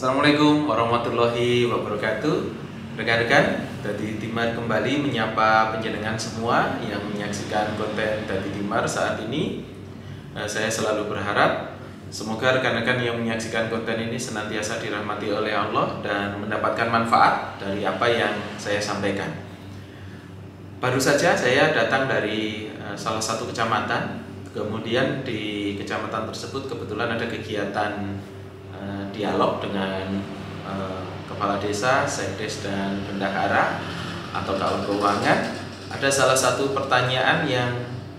Assalamualaikum warahmatullahi wabarakatuh. Rekan-rekan, Dadi Timar kembali menyapa penjenengan semua yang menyaksikan konten Dadi Timar saat ini. Saya selalu berharap semoga rekan-rekan yang menyaksikan konten ini senantiasa dirahmati oleh Allah dan mendapatkan manfaat dari apa yang saya sampaikan. Baru saja saya datang dari salah satu kecamatan. Kemudian di kecamatan tersebut kebetulan ada kegiatan dialog dengan kepala desa, sekdes dan bendahara atau kawan keuangan. Ada salah satu pertanyaan yang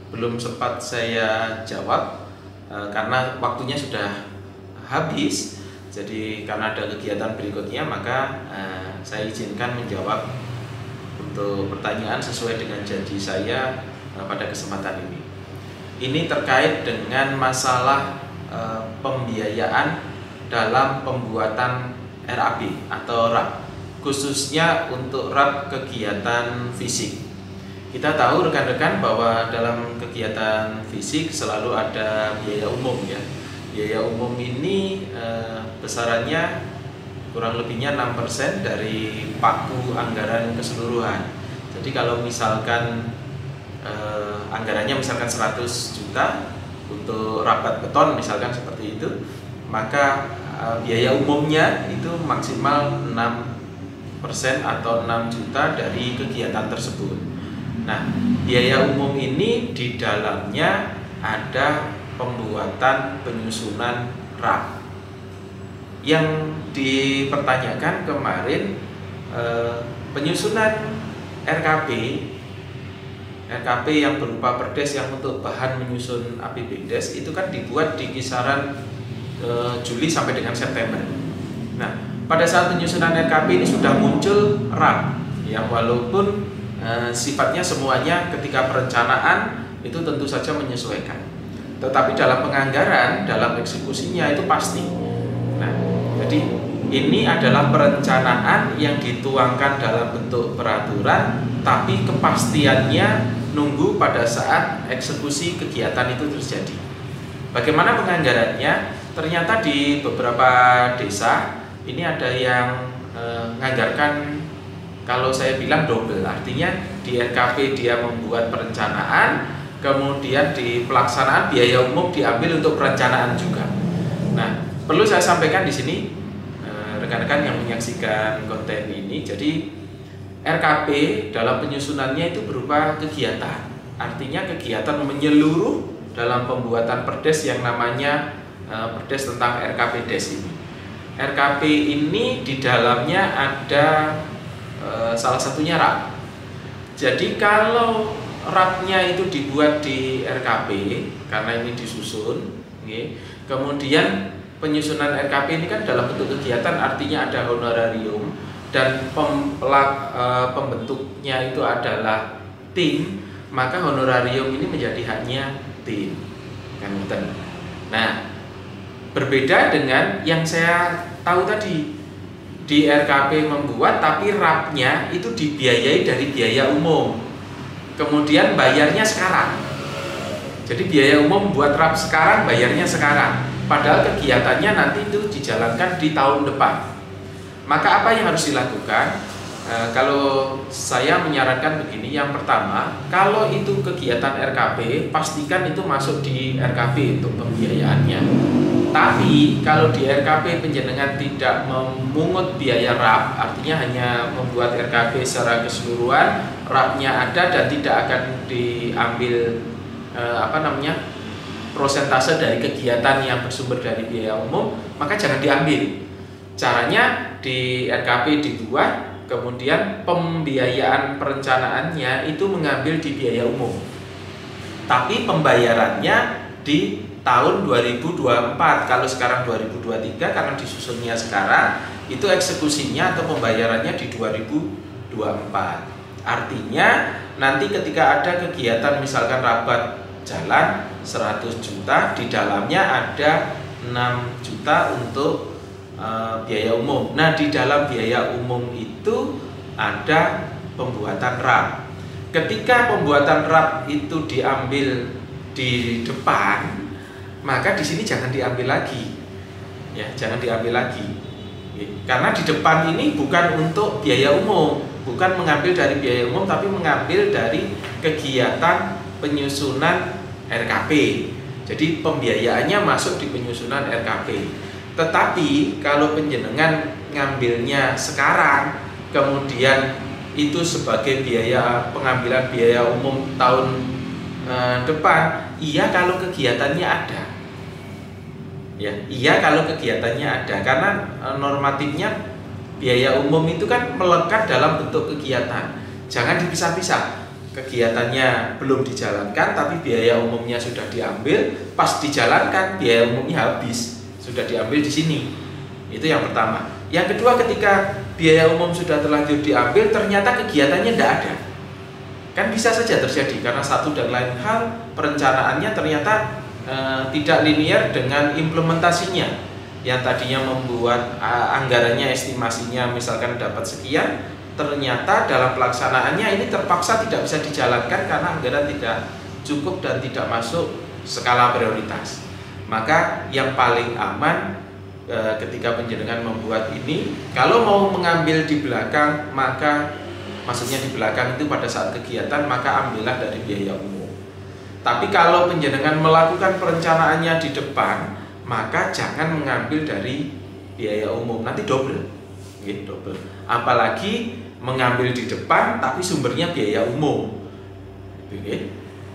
belum sempat saya jawab karena waktunya sudah habis. Jadi karena ada kegiatan berikutnya, maka saya izinkan menjawab untuk pertanyaan sesuai dengan janji saya pada kesempatan ini. Ini terkait dengan masalah pembiayaan dalam pembuatan RAB atau RAB, khususnya untuk RAB kegiatan fisik. Kita tahu rekan-rekan bahwa dalam kegiatan fisik selalu ada biaya umum ya. Biaya umum ini besarannya kurang lebihnya 6% dari paku anggaran keseluruhan. Jadi kalau misalkan anggarannya misalkan 100 juta untuk rapat beton misalkan seperti itu, maka biaya umumnya itu maksimal 6% atau 6 juta dari kegiatan tersebut. Nah, biaya umum ini di dalamnya ada pembuatan penyusunan RAB. Yang dipertanyakan kemarin penyusunan RKP yang berupa perdes yang untuk bahan menyusun APBDes itu kan dibuat di kisaran Juli sampai dengan September. Nah, pada saat penyusunan RKP ini sudah muncul RAB yang walaupun sifatnya semuanya ketika perencanaan itu tentu saja menyesuaikan, tetapi dalam penganggaran, dalam eksekusinya itu pasti. Nah, jadi ini adalah perencanaan yang dituangkan dalam bentuk peraturan, tapi kepastiannya nunggu pada saat eksekusi kegiatan itu terjadi. Bagaimana penganggarannya? Ternyata di beberapa desa ini ada yang menganggarkan, kalau saya bilang double, artinya di RKP dia membuat perencanaan, kemudian di pelaksanaan biaya umum diambil untuk perencanaan juga. Nah, perlu saya sampaikan di sini rekan-rekan yang menyaksikan konten ini, jadi RKP dalam penyusunannya itu berupa kegiatan, artinya kegiatan menyeluruh dalam pembuatan perdes yang namanya perdes tentang RKPdes ini. RKP ini di dalamnya ada salah satunya RAB. Jadi kalau RAB-nya itu dibuat di RKP karena ini disusun, kemudian penyusunan RKP ini kan dalam bentuk kegiatan, artinya ada honorarium dan pembentuknya itu adalah tim, maka honorarium ini menjadi haknya tim. Kan betul. Nah, berbeda dengan yang saya tahu tadi, di RKP membuat tapi RAB-nya itu dibiayai dari biaya umum, kemudian bayarnya sekarang. Jadi biaya umum buat RAB sekarang, bayarnya sekarang, padahal kegiatannya nanti itu dijalankan di tahun depan. Maka apa yang harus dilakukan? Kalau saya menyarankan begini, yang pertama, kalau itu kegiatan RKP, pastikan itu masuk di RKP untuk pembiayaannya. Tapi kalau di RKP penjenengan tidak memungut biaya RAB, artinya hanya membuat RKP secara keseluruhan, RAB-nya ada dan tidak akan diambil prosentase dari kegiatan yang bersumber dari biaya umum, maka jangan diambil. Caranya di RKP dibuat, kemudian pembiayaan perencanaannya itu mengambil di biaya umum, tapi pembayarannya di tahun 2024. Kalau sekarang 2023 karena disusunnya sekarang, itu eksekusinya atau pembayarannya di 2024. Artinya nanti ketika ada kegiatan misalkan rapat jalan 100 juta, di dalamnya ada 6 juta untuk biaya umum. Nah, di dalam biaya umum itu ada pembuatan RAB. Ketika pembuatan RAB itu diambil di depan, maka di sini jangan diambil lagi. Ya, jangan diambil lagi. Karena di depan ini bukan untuk biaya umum, bukan mengambil dari biaya umum, tapi mengambil dari kegiatan penyusunan RKP. Jadi pembiayaannya masuk di penyusunan RKP. Tetapi kalau penjenengan ngambilnya sekarang, kemudian itu sebagai biaya pengambilan biaya umum tahun depan, iya kalau kegiatannya ada. Ya, iya kalau kegiatannya ada, karena normatifnya biaya umum itu kan melekat dalam bentuk kegiatan. Jangan dipisah-pisah. Kegiatannya belum dijalankan tapi biaya umumnya sudah diambil, pas dijalankan biaya umumnya habis, sudah diambil di sini. Itu yang pertama. Yang kedua, ketika biaya umum sudah terlanjur diambil ternyata kegiatannya tidak ada. Kan bisa saja terjadi karena satu dan lain hal perencanaannya ternyata tidak linear dengan implementasinya. Yang tadinya membuat anggarannya, estimasinya misalkan dapat sekian, ternyata dalam pelaksanaannya ini terpaksa tidak bisa dijalankan karena anggaran tidak cukup dan tidak masuk skala prioritas. Maka yang paling aman ketika penjenengan membuat ini, kalau mau mengambil di belakang, maka maksudnya di belakang itu pada saat kegiatan, maka ambillah dari biaya umum. Tapi kalau penjenengan melakukan perencanaannya di depan, maka jangan mengambil dari biaya umum, nanti double, gitu, double. Apalagi mengambil di depan tapi sumbernya biaya umum,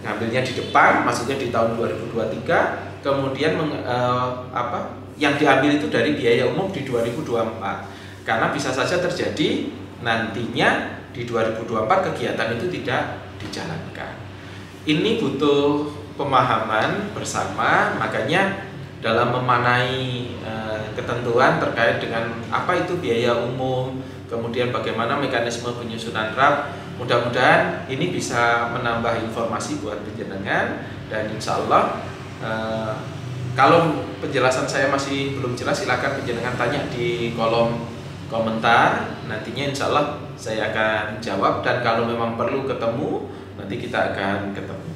ngambilnya di depan, maksudnya di tahun 2023, kemudian yang diambil itu dari biaya umum di 2024, karena bisa saja terjadi nantinya di 2024 kegiatan itu tidak dijalankan. Ini butuh pemahaman bersama, makanya dalam memanai ketentuan terkait dengan apa itu biaya umum, kemudian bagaimana mekanisme penyusunan RAP, mudah-mudahan ini bisa menambah informasi buat penjenengan. Dan insya Allah kalau penjelasan saya masih belum jelas, silakan penjenengan tanya di kolom komentar, nantinya insya Allah saya akan jawab, dan kalau memang perlu ketemu nanti kita akan ketemu.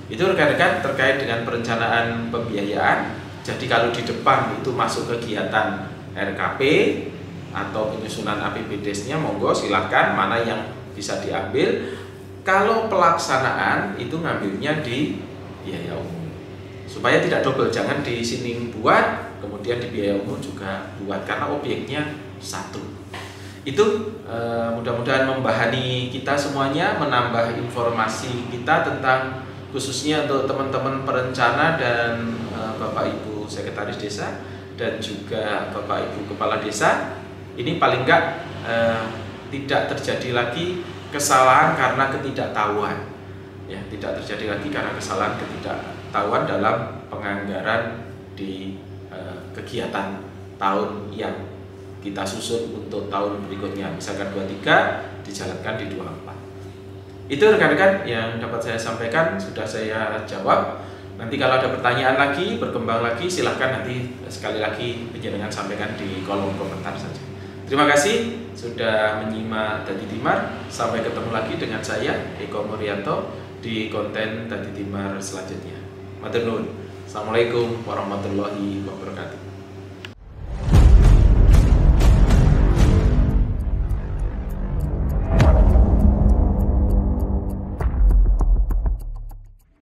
Itu rekan-rekan terkait dengan perencanaan pembiayaan. Jadi kalau di depan itu masuk kegiatan RKP atau penyusunan APBDes-nya, monggo silahkan mana yang bisa diambil. Kalau pelaksanaan itu ngambilnya di biaya umum, supaya tidak double. Jangan di sini buat kemudian di biaya umum juga buat, karena objeknya satu. Itu mudah-mudahan membahani kita semuanya, menambah informasi kita tentang, khususnya untuk teman-teman perencana dan Bapak Ibu Sekretaris Desa dan juga Bapak Ibu Kepala Desa. Ini paling enggak tidak terjadi lagi kesalahan karena ketidaktahuan. Ya, tidak terjadi lagi karena kesalahan ketidaktahuan dalam penganggaran di kegiatan tahun yang kita susun untuk tahun berikutnya, misalkan 23 dijalankan di 24. Itu rekan-rekan yang dapat saya sampaikan, sudah saya jawab. Nanti kalau ada pertanyaan lagi, berkembang lagi, silahkan nanti sekali lagi penjenengan sampaikan di kolom komentar saja. Terima kasih sudah menyimak Dadi Timar. Sampai ketemu lagi dengan saya, Eko Muryanto, di konten Dadi Timar selanjutnya. Matur nuwun. Assalamualaikum warahmatullahi wabarakatuh.